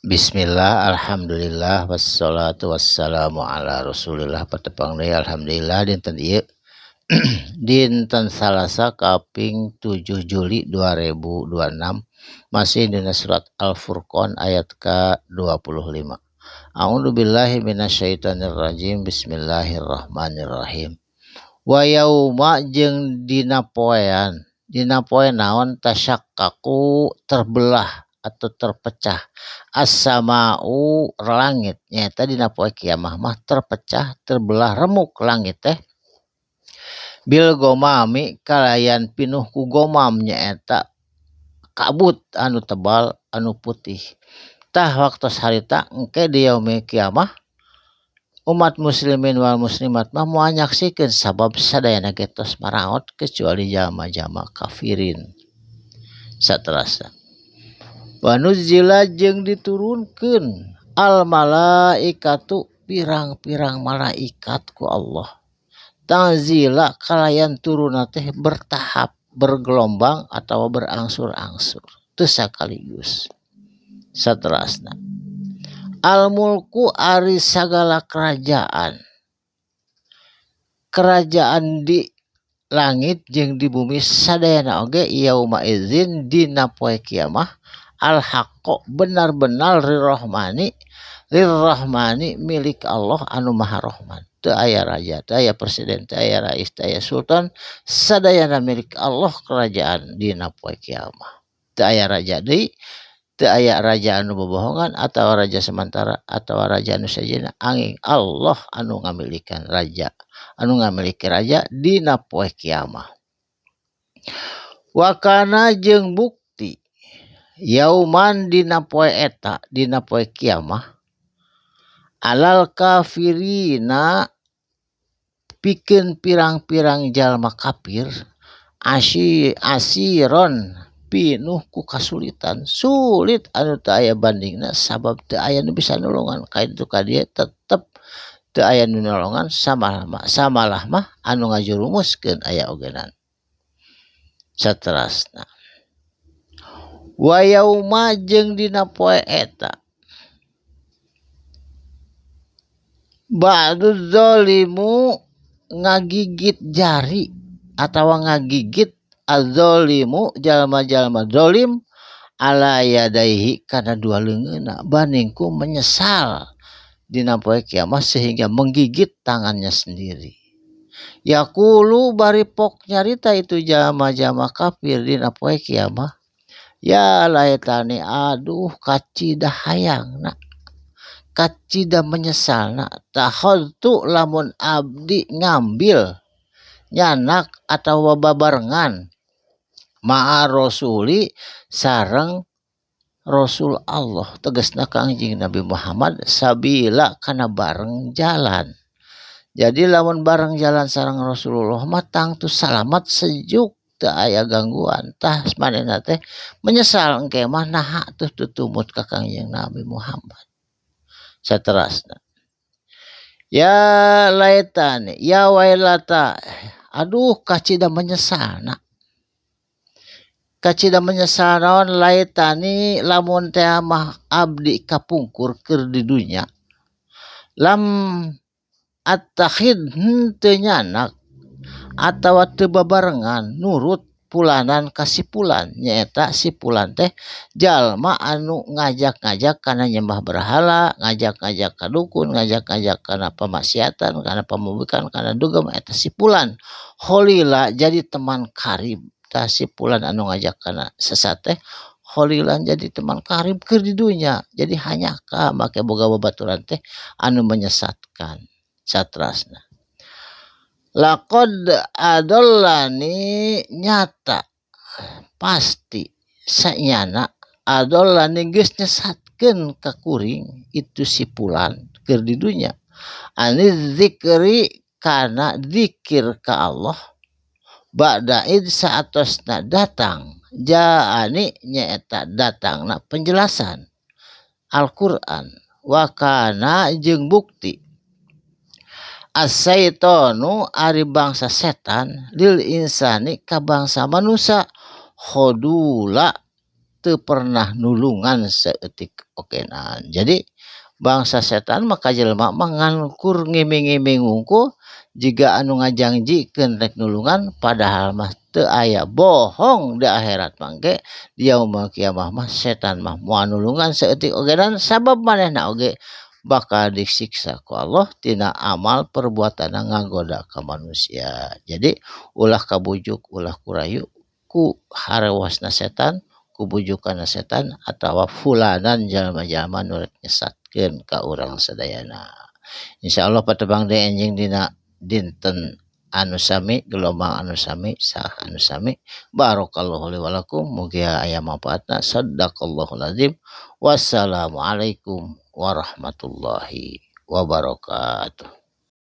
Bismillah, alhamdulillah, wassalatu wassalamu ala rasulillah. Patepang deui alhamdulillah dinten ieu dinten Salasa kaping 7 Juli 2026 masih dina surat Al-Furqan ayat ke-25. A'udzu billahi minasyaitonir rajim. Bismillahirrahmanirrahim. Wa yauma jeung dina poe naon tasyakkaku terbelah atau terpecah as-sama'u langit nyaeta dina poe kiamah mah terpecah terbelah remuk langit teh bil gomami kalayan pinuh ku gomam nyaeta kabut anu tebal anu putih tah waktos harita engke di yaumil kiamah umat muslimin wal muslimat mah moal nyaksikeun sabab sadayana getos maraot kecuali jalma-jalma kafirin saterasna. Wa nuzzila jeung diturunkeun al malaikatu pirang-pirang malaikat ku Allah. Tanzila kalayan turuna teh bertahap, bergelombang atau berangsur-angsur, teu sakaligus. Saterasna. Al mulku ari sagala kerajaan. Kerajaan di langit jeung di bumi sadayana oge yauma izin dina poe kiamah al haqqo benar-benar lirrahmani milik Allah anu maha rahman. Teu aya raja, teu aya presiden, teu aya rais, teu aya sultan, sadayana milik Allah kerajaan dina poe kiamah. Teu aya raja deui, teu aya raja anu bobohongan atau raja sementara atau raja anu sajina, angin Allah anu ngamilikan raja, anu ngamiliki raja dina poe kiamah. Wa kana jeung bukti yauman dina poe eta dina poe kiamah alal kafirina pikeun pirang-pirang jalma kafir asiron pinuh ku kasulitan sulit anu teu aya bandingna sabab teu aya nu bisa nulungan ka ditu ka dieu tetep teu aya nu nulungan samalah mah anu ngajurumuskeun aya ogenan. Saterasna wa yauma jeung dina poe eta ba'du zalimu ngagigit jari atawa ngagigit az-zalimu jalma-jalma zalim ala yadaihi kana dua leungeunna baningku menyesal dina poe kiamah sehingga menggigit tangannya sendiri. Yaqulu bari pok nyarita itu jalma-jalma kafir dina poe kiamah ya laitani aduh kacida hayangna kacida menyesalna takhadtu lamun abdi ngambil nyanak atau babarengan ma'a rasuli sareng Rasul Allah tegasna ka anjing Nabi Muhammad sabila kana bareng jalan. Jadi lamun bareng jalan sareng Rasulullah mah tangtu salamat sejuk teu aya gangguan tah manehna teh menyesal engke mah naha teu tutumut ka kangjeng Nabi Muhammad. Saterasna ya laitani ya wailata aduh kacida menyesalna naon laitani lamun teh mah abdi kapungkur keur di dunya lam attakhid henteu nyanak atawa teu babarengan nurut pulanan ka sipulan nyaeta sipulan teh jalma anu ngajak-ngajak kana nyembah berhala, ngajak-ngajak ka dukun, ngajak-ngajak kana pamaksiatan, kana pamubikan, kana dugem eta sipulan. Holila jadi teman karib tah sipulan anu ngajak kana sesat teh holilan jadi teman karib keur di dunya. Jadi hanya ka make boga babaturan teh anu menyesatkan. Satrasna laqad adallani nyata pasti sanyana adallani geus nyesatkeun ka kuring itu sipulan keur di dunya aniz zikri kana zikir ka Allah ba'da id saatosna datang jaani nyaeta datangna penjelasan Al-Qur'an wa kana jeung bukti as-syaitanu ari bangsa setan lil insani ka bangsa manusia khodula teu pernah nulungan saeutik okenan. Jadi bangsa setan maka jelema mah ngankur ngiming-ngiming ngungku jiga anu ngajangjikeun rek nulungan padahal mah teu aya, bohong di akhirat mangke di yaumul kiamah mah setan mah moal nulungan saeutik ogenan sabab manehna oge bakal disiksa ku Allah tina amal perbuatan ngagoda ka manusia. Jadi ulah kabujuk ulah kurayu ku harewasna setan ku bujukan setan atawa fulanan jalma-jalma nu rek nyesatkeun ka urang sadayana. Insyaallah patebang deui enjing dina dinten anu sami gelombang anu sami sah anu sami barakallahu li walakum mugi aya manfaatna sadaqallahul azim. Wassalamualaikum warahmatullahi wabarakatuh.